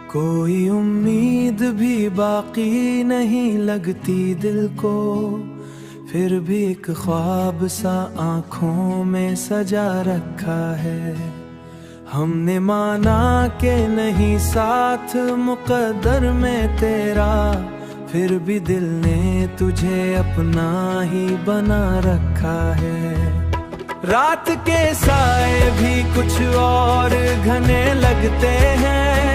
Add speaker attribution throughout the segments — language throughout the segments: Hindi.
Speaker 1: कोई उम्मीद भी बाकी नहीं लगती दिल को, फिर भी एक ख्वाब सा आँखों में सजा रखा है। हमने माना कि नहीं साथ मुकद्दर में तेरा, फिर भी दिल ने तुझे अपना ही बना रखा है। रात के साए भी कुछ और घने लगते हैं,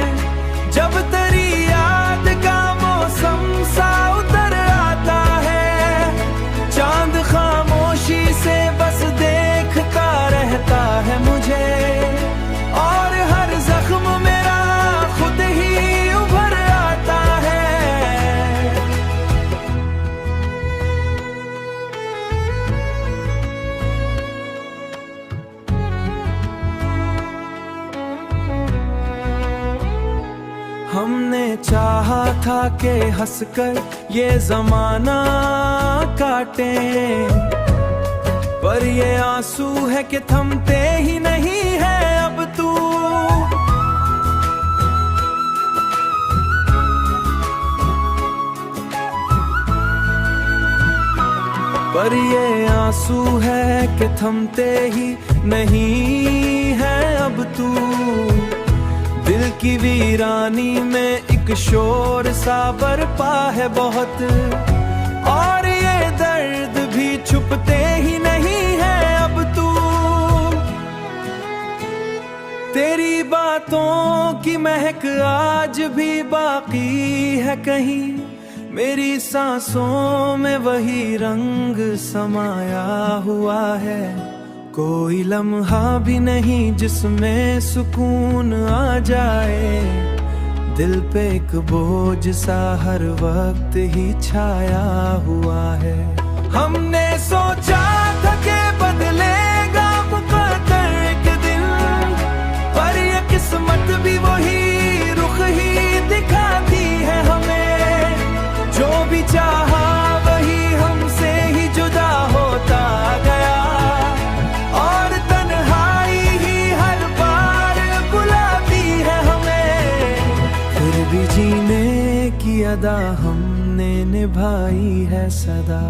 Speaker 1: जब तेरी याद का मौसम सा उतर आता है। चांद खामोशी से बस देखता रहता है मुझे, और हर जख्म मेरा खुद ही उभर आता है। हमने चाहा था कि हंसकर ये जमाना काटे, पर ये आंसू है कि थमते ही नहीं है अब तू। पर ये आंसू है कि थमते ही नहीं है अब तू। दिल की वीरानी में एक शोर सा बरपा है बहुत, और ये दर्द भी छुपते ही नहीं है अब तू। तेरी बातों की महक आज भी बाकी है कहीं, मेरी सांसों में वही रंग समाया हुआ है। कोई लम्हा भी नहीं जिसमें सुकून आ जाए, दिल पे एक बोझ सा हर वक्त ही छाया हुआ है। हमने सोचा था कि बदलेगा मुकद्दर एक दिन, पर ये किस्मत भी वही रुख ही दिखाती है हमें। जो भी चाहा वही हमसे ही जुदा होता गया, जीने की अदा हमने निभाई है सदा।